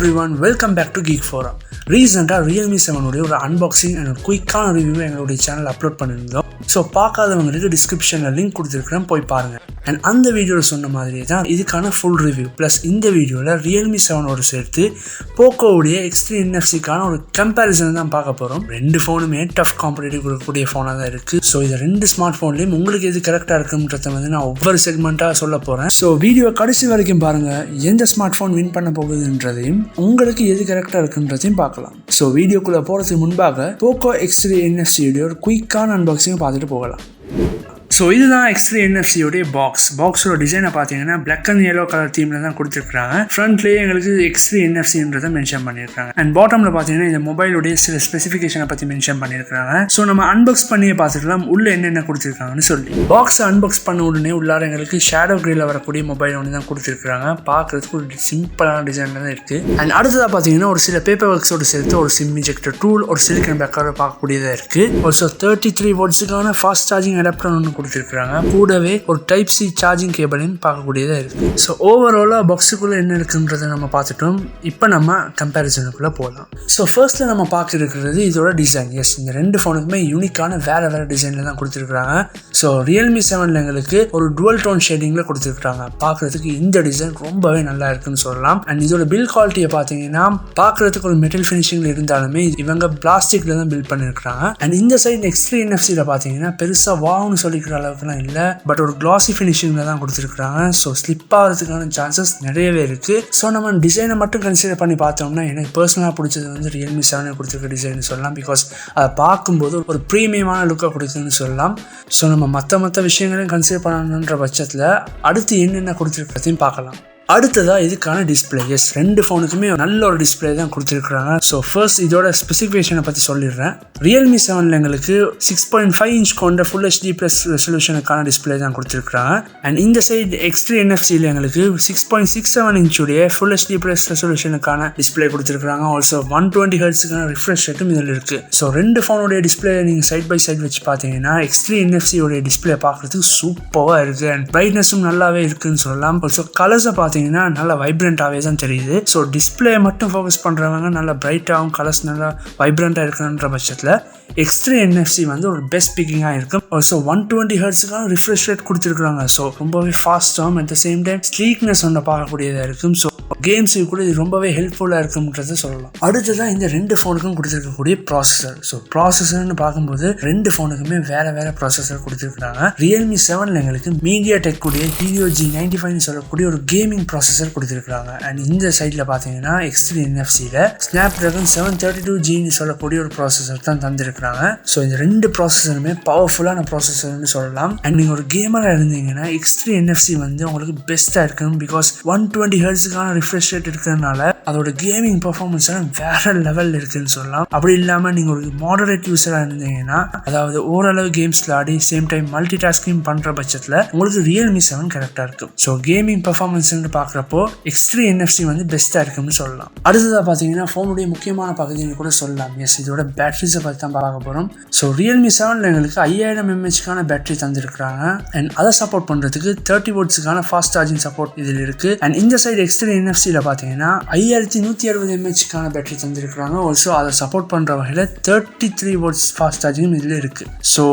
everyone, welcome back to Geek Forum. ரீசெண்டாக Realme 7 உடைய ஒரு அன்பாக்சிங் அண்ட் குயிக்கான ரிவ்யூவை எங்களுடைய சேனல் அப்லோட் பண்ணியிருந்தோம். ஸோ பார்க்காதவங்களுக்கு டிஸ்கிரிப்ஷனில் லிங்க் கொடுத்துருக்குறேன், போய் பாருங்கள். அண்ட் அந்த வீடியோவில் சொன்ன மாதிரியே தான் இதுக்கான ஃபுல் ரிவ்யூ ப்ளஸ் இந்த வீடியோவில் Realme 7 சேர்த்து போக்கோவுடைய X3 NFC-க்கான ஒரு கம்பேரிசன் தான் பார்க்க போகிறோம். ரெண்டு ஃபோனுமே டஃப் காம்படிட்டிவ் கொடுக்கக்கூடிய ஃபோனாக தான் இருக்குது. ஸோ இது ரெண்டு ஸ்மார்ட் ஃபோன்லேயும் உங்களுக்கு எது கரெக்டாக இருக்குன்றத வந்து நான் ஒவ்வொரு செக்மெண்ட்டாக சொல்ல போகிறேன். ஸோ வீடியோ கடைசி வரைக்கும் பாருங்கள், எந்த ஸ்மார்ட் ஃபோன் வின் பண்ண போகுதுன்றதையும் உங்களுக்கு எது கரெக்டாக இருக்குன்றதையும் பார்க்கலாம். ஸோ வீடியோக்குள்ளே போகிறதுக்கு முன்பாக போக்கோ X3 NFC-யுடைய ஒரு குயிக்கான அன்பாக்சிங் பார்த்துட்டு போகலாம். ஸோ இதுதான் X3 NFC-யோடைய பாக்ஸோட டிசைனை பார்த்தீங்கன்னா பிளாக் அண்ட் yellow கலர் தீமில் தான் கொடுத்துருக்காங்க. ஃப்ரண்ட்லேயே எங்களுக்கு X3 NFC-ன்றதை மென்ஷன் பண்ணியிருக்காங்க. அண்ட் பாட்டமில் பார்த்தீங்கன்னா இந்த மொபைலுடைய சில ஸ்பெசிஃபிகேஷனை பற்றி மென்ஷன் பண்ணியிருக்காங்க. ஸோ நம்ம அன்பாக்ஸ் பண்ணியே பார்த்துக்கலாம் உள்ள என்னென்ன கொடுத்துருக்காங்கன்னு சொல்லி. பாக்ஸை அன்பாக்ஸ் பண்ண உடனே உள்ளார எங்களுக்கு ஷேடோ கிரேல வரக்கூடிய மொபைல் ஒன்று தான் கொடுத்துருக்காங்க. பார்க்குறதுக்கு ஒரு சிம்பிளான டிசைனில் தான் இருக்குது. அண்ட் அடுத்ததாக பார்த்தீங்கன்னா ஒரு சில பேப்பர் ஒர்க்ஸோடு சேர்த்து ஒரு சிம் இன்ஜெக்டர் டூல், ஒரு சிலிக்கன் பேக்கரோட பார்க்கக்கூடியதாக இருக்குது. ஆல்சோ 33 வாட்ஸுக்கான ஃபாஸ்ட் சார்ஜிங் அடாப்டர் ஒன்று கொடுத்துருக்காங்க. கூடவே ஒரு டைப் சி சார்ஜிங் கேபிளையும் பார்க்கக்கூடியதா இருக்கு. ஸோ ஓவராலா பாக்ஸுக்குள்ள என்ன இருக்குன்றதை நம்ம பார்த்துட்டோம். இப்போ நம்ம கம்பேரிசனுக்குள்ள போகலாம். ஸோ ஃபர்ஸ்ட்ல நம்ம பார்க்க இருக்கிறது இதோட டிசைன். எஸ், இந்த ரெண்டு ஃபோனுக்குமே யூனிக்கான வேற டிசைன்ல தான் கொடுத்துருக்காங்க. ஸோ Realme 7 எங்களுக்கு ஒரு டுவல் டோன் ஷேடிங்ல கொடுத்துருக்காங்க. பார்க்கறதுக்கு இந்த டிசைன் ரொம்பவே நல்லா இருக்குன்னு சொல்லலாம். அண்ட் இதோட பில்ட் குவாலிட்டியை பார்த்தீங்கன்னா பார்க்கறதுக்கு ஒரு மெட்டல் ஃபினிஷிங்ல இருந்தாலுமே இவங்க பிளாஸ்டிக்ல தான் பில்ட் பண்ணிருக்காங்க. அண்ட் இந்த சைடு X3 NFC-ல பார்த்தீங்கன்னா பெருசா வாவ்னு சொல்லிக்கிற அளவுக்குலாம் இல்லை, பட் ஒரு கிளாசி ஃபினிஷிங்ல தான் கொடுத்துருக்காங்க. ஸோ ஸ்லிப் ஆகிறதுக்கான சான்சஸ் நிறையவே இருக்கு. ஸோ நம்ம டிசைனை மட்டும் கன்சிடர் பண்ணி பார்த்தோம்னா எனக்கு பர்சனலாக பிடிச்சது வந்து Realme 7 கொடுத்துருக்க டிசைன் சொல்லலாம். பிகாஸ் அதை பார்க்கும்போது ஒரு ப்ரீமியமான லுக்காக கொடுக்குதுன்னு சொல்லலாம். ஸோ நம்ம மற்ற விஷயங்களையும் கன்சிடர் பண்ணணுன்ற பட்சத்தில் அடுத்து என்னென்ன கொடுத்துருக்கிறதையும் பார்க்கலாம். அடுத்ததா இதுக்கான டிஸ்பிளே. எஸ், ரெண்டு ஃபோனுக்குமே நல்ல ஒரு டிஸ்பிளே தான் கொடுத்துருக்காங்க. ஸோ ஃபர்ஸ்ட் இதோட ஸ்பெசிஃபிகேஷனை பற்றி சொல்லிடுறேன். Realme 7 எங்களுக்கு 6.5 இன்ச் கொண்ட ஃபுல் HD ப்ளஸ் ரெசல்யூஷனுக்கான டிஸ்பிளே தான் கொடுத்துருக்காங்க. அண்ட் இந்த சைடு X3 NFC-ல எங்களுக்கு 6.67 இன்ச்சுடைய ஃபுல் HD ப்ளஸ் ரெசல்யூஷனுக்கான டிஸ்பிளே கொடுத்துருக்காங்க. ஆல்சோ 120 ஹெர்ட்ஸுக்கான ரிஃப்ரெஷ் ரேட்டும் இதில் இருக்கு. ஸோ ரெண்டு ஃபோனுடைய டிஸ்பிளே நீங்கள் சைட் பை சைட் வச்சு பார்த்தீங்கன்னா X3 NFC-யோடைய டிஸ்பிளே பார்க்கறதுக்கு சூப்பராக இருக்கு. அண்ட் பிரைட்னஸும் நல்லாவே இருக்குன்னு சொல்லலாம். ஆல்சோ கலர்ஸை பார்த்தீங்கன்னா நல்லா வைப்ரண்டாகவே தான் தெரியுது. ஸோ டிஸ்பிளே மட்டும் ஃபோக்கஸ் பண்ணுறவங்க நல்லா பிரைட்டாகவும் கலர்ஸ் நல்லா வைப்ரண்டாக இருக்குன்ற பட்சத்தில் X3 NFC வந்து ஒரு பெஸ்ட் பிக்கிங்காக இருக்கும். ஸோ 120 ஹெர்ட்ஸுக்கான ரிஃப்ரெஷ் ரேட் கொடுத்துருக்காங்க. ஸோ ரொம்பவே ஃபாஸ்ட்டாகவும் அட் த சேம் டைம் ஸ்லீக்னஸ் ஒன்று பார்க்கக்கூடியதாக இருக்கும். ஸோ கேம்ஸுக்கு கூட இது ரொம்பவே ஹெல்ப்ஃபுல்லாக இருக்கும்ன்றதை சொல்லலாம். அடுத்ததான் இந்த ரெண்டு ஃபோனுக்கும் கொடுத்துருக்கக்கூடிய ப்ராசஸர். ஸோ ப்ராசஸர்னு பார்க்கும்போது ரெண்டு ஃபோனுக்குமே வேற ப்ராசஸர் கொடுத்துருக்காங்க. Realme 7 எங்களுக்கு MediaTek உடைய Helio G95 சொல்லக்கூடிய ஒரு கேமிங் ப்ராசஸர் கொடுத்துருக்காங்க. அண்ட் இந்த சைடில் பார்த்தீங்கன்னா X3 NFC-ல Snapdragon 732G சொல்லக்கூடிய ஒரு ப்ராசஸர் தான் தந்திருக்காங்க. ஸோ இந்த ரெண்டு ப்ராசஸருமே பவர்ஃபுல்லான ப்ராசஸர்னு சொல்லலாம். அண்ட் நீங்கள் ஒரு கேமராக இருந்தீங்கன்னா X3 NFC வந்து உங்களுக்கு பெஸ்ட்டாக இருக்கும். பிகாஸ் 120 ஹெர்ட்ஸுக்கான ரிஃப்ரெஷ் ரேட் இருக்கிறதுனால அதோட கேமிங் பர்ஃபார்மன்ஸ் வேற லெவலில் இருக்குன்னு சொல்லலாம். அப்படி இல்லாமல் நீங்கள் ஒரு மாடரேட் யூஸராக இருந்தீங்கன்னா, அதாவது ஓரளவு கேம்ஸ் விளையாடி சேம் டைம் மல்டி டாஸ்கிங் பண்ணுற பட்சத்தில் உங்களுக்கு Realme 7 கரெக்டாக இருக்கும். ஸோ கேமிங் பர்ஃபார்மன்ஸ் பார்க்குறப்போ X3 NFC வந்து பெஸ்ட்டாக இருக்குன்னு சொல்லலாம். அடுத்ததாக பார்த்தீங்கன்னா ஃபோனுடைய முக்கியமான பகுதின்னு கூட சொல்லலாம். எஸ், இதோட பேட்டரிஸை பற்றி தான் பார்க்க போகிறோம். ஸோ Realme 7 எங்களுக்கு 5000 mAh பேட்டரி தந்திருக்காங்க. அண்ட் அதை சப்போர்ட் பண்ணுறதுக்கு 30 வாட்ஸுக்கான ஃபாஸ்ட் சார்ஜிங் சப்போர்ட் இதில் இருக்குது. அண்ட் இந்த சைடு X3 NFC-ல பார்த்தீங்கன்னா 5160 mAh பேட்டரி தந்திருக்காங்க. ஆல்சோ அதை சப்போர்ட் பண்ணுற வகையில் 33 வாட்ஸ் ஃபாஸ்ட் சார்ஜிங் இதில் இருக்குது. ஸோ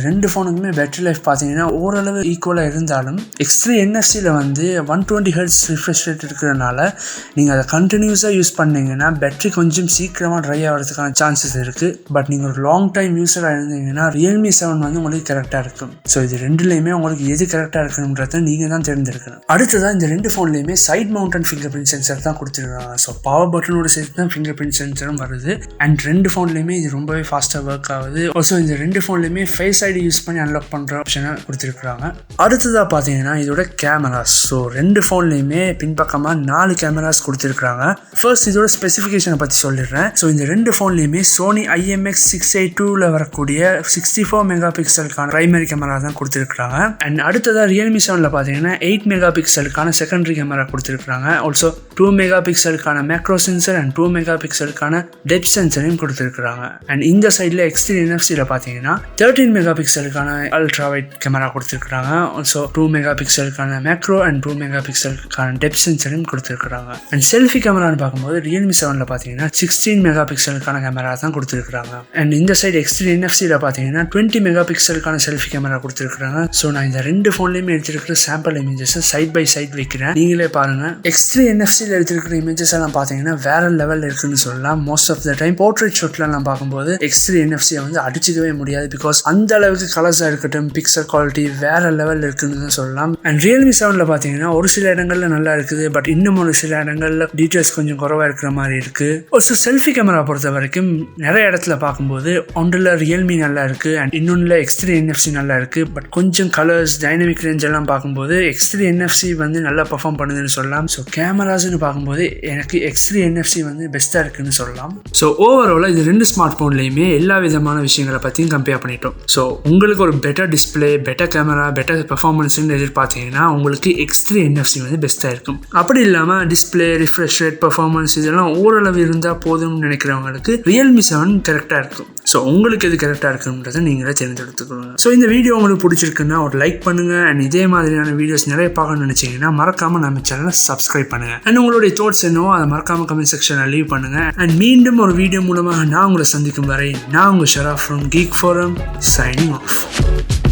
ரெண்டு ஃபோனுக்குமே பேட்டரி லைஃப் பார்த்தீங்கன்னா ஓரளவு ஈக்குவலாக இருந்தாலும் X3 NFC-ல வந்து 120 ஹெர்ட்ஸ் ரிஃப்ரெஷ் ரேட் இருக்கிறதுனால நீங்கள் அதை கண்டினியூஸாக யூஸ் பண்ணீங்கன்னா பேட்டரி கொஞ்சம் சீக்கிரமாக ட்ரை ஆகிறதுக்கான சான்சஸ் இருக்குது. பட் நீங்கள் ஒரு லாங் டைம் யூஸராக இருந்தீங்கன்னா Realme 7 வந்து உங்களுக்கு கரெக்டாக இருக்கும். ஸோ இது ரெண்டுலேயுமே உங்களுக்கு எது கரெக்டாக இருக்கணுன்றதை நீங்கள் தான் தேர்ந்தெடுக்கணும். அடுத்ததான் இந்த ரெண்டு ஃபோன்லேயுமே side mounted fingerprint sensor தான் கொடுத்துருக்காங்க. ஸோ பவர் பட்டனோட சேர்த்து தான் ஃபிங்கர் பிரிண்ட் சென்சரும் வருது. அண்ட் ரெண்டு ஃபோன்லேயுமே இது ரொம்பவே ஃபாஸ்ட்டாக ஒர்க் ஆகுது. ஆல்சோ இந்த ரெண்டு ஃபோன்லேயுமே ஃபேஸ் ஐடி யூஸ் பண்ணி அன்லாக் பண்ணுற ஆப்ஷனை கொடுத்துருக்காங்க. அடுத்ததாக பார்த்தீங்கன்னா இதோட கேமராஸ். ஸோ ரெண்டு ஃபோன்லேயுமே பின்பக்கமாக 4 கேமராஸ் கொடுத்துருக்காங்க. ஃபர்ஸ்ட் இதோட ஸ்பெசிஃபிகேஷனை பற்றி சொல்லிடுறேன். ஸோ இந்த ரெண்டு ஃபோன்லேயுமே Sony IMX682ல வரக்கூடிய 64 மெகா பிக்சலுக்கான பிரைமரி கேமரா தான் கொடுத்துருக்காங்க. அண்ட் அடுத்ததாக Realme 7 பார்த்தீங்கன்னா 8 மெகா பிக்சலுக்கான செகண்டரி கேமரா கொடுத்துருக்காங்க. ஆல்சோ 2 மெகா பிக்சலுக்கான மேக்ரோ சென்சர் அண்ட் 2 மெகா பிக்சலுக்கான டெப்த் சென்சரையும் கொடுத்துருக்காங்க. அண்ட் இந்த சைடில் X3 NFC-ல பார்த்தீங்கன்னா 13 மெகா பிக்சலுக்கான அல்ட்ரா வைட் கேமரா கொடுத்துருக்காங்க. ஆல்சோ 2 மெகா பிக்சலுக்கான மேக்ரோ அண்ட் 2 மெகா பிக்சல் மெகாபிக்சலுக்கான டெப்த் சென்சரையும் கொடுத்துருக்காங்க. அண்ட் செல்ஃபி கேமரான்னு பார்க்கும்போது Realme 7ல பார்த்தீங்கன்னா 16 மெகாபிக்சலுக்கான கேமரா தான் கொடுத்துருக்காங்க. அண்ட் இந்த சைடு X3 NFC-ல பார்த்தீங்கன்னா 20 மெகாபிக்சலுக்கான செல்ஃபி கேமரா கொடுத்துருக்காங்க. ஸோ நான் இந்த ரெண்டு ஃபோன்லையுமே எடுத்துருக்கிற sample images side by side வைக்கிறேன், நீங்களே பாருங்க. X3 NFC-ல எடுத்துருக்கிற இமேஜஸ் எல்லாம் பார்த்தீங்கன்னா வேற லெவலில் இருக்குன்னு சொல்லலாம். Most of the time portrait ஷாட்லாம் பார்க்கும்போது X3 NFC-ஐ வந்து அடிச்சுக்கவே முடியாது. பிகாஸ் அந்த அளவுக்கு கலர்ஸாக இருக்கட்டும், பிக்சர் குவாலிட்டி வேற லெவலில் இருக்குன்னு தான் சொல்லலாம். அண்ட் Realme 7ல பார்த்தீங்கன்னா ஒரு சில இடங்கள்ல நல்லா இருக்குது, பட் இன்னும் ஒரு சில இடங்கள்ல டீட்டெயில்ஸ் கொஞ்சம் குறைவாக இருக்கிற மாதிரி இருக்கு. ஒரு செல்ஃபி கேமரா பொறுத்த வரைக்கும் நிறைய இடத்துல பார்க்கும்போது ஒன்றில் Realme நல்லா இருக்கு அண்ட் இன்னொன்றில் X3 NFC நல்லா இருக்கு. பட் கொஞ்சம் கலர்ஸ், டைனமிக் ரேஞ்ச் எல்லாம் பார்க்கும்போது X3 NFC வந்து நல்லா பெர்ஃபார்ம் பண்ணுதுன்னு சொல்லலாம். ஸோ கேமராஸ்ன்னு பார்க்கும்போது எனக்கு X3 NFC வந்து பெஸ்ட்டாக இருக்குன்னு சொல்லலாம். ஸோ ஓவராலாக இது ரெண்டு ஸ்மார்ட் ஃபோன்லையுமே எல்லா விதமான விஷயங்களை பற்றியும் கம்பேர் பண்ணிட்டோம். ஸோ உங்களுக்கு ஒரு better display, better camera, better பெர்ஃபார்மன்ஸ்ன்னு எதிர்பார்த்தீங்கன்னா உங்களுக்கு X3 NFC வந்து பெஸ்ட்டாக இருக்கும். அப்படி இல்லாமல் டிஸ்பிளே, ரிஃப்ரெஷ் ரேட், பெர்ஃபார்மன்ஸ் இதெல்லாம் ஓரளவு இருந்தால் போதும்னு நினைக்கிறவங்களுக்கு Realme 7 கரெக்டாக இருக்கும். ஸோ உங்களுக்கு எது கரெக்டாக இருக்குன்றதை நீங்களே தேர்ந்தெடுத்துக்கணும். ஸோ இந்த வீடியோ உங்களுக்கு பிடிச்சிருக்குன்னா ஒரு லைக் பண்ணுங்கள். அண்ட் இதே மாதிரியான வீடியோஸ் நிறைய பார்க்கணும்னு நினச்சிங்கன்னா மறக்காமல் நம்ம சேனலை சப்ஸ்கிரைப் பண்ணுங்கள். அண்ட் உங்களுடைய தாட்ஸ் என்னவோ அதை மறக்காமல் கமெண்ட் செக்ஷனில் லீவ் பண்ணுங்கள். அண்ட் மீண்டும் ஒரு வீடியோ மூலமாக நான் உங்களை சந்திக்கும் வரை நான் உங்கள் Shroff from Geek Forum signing off.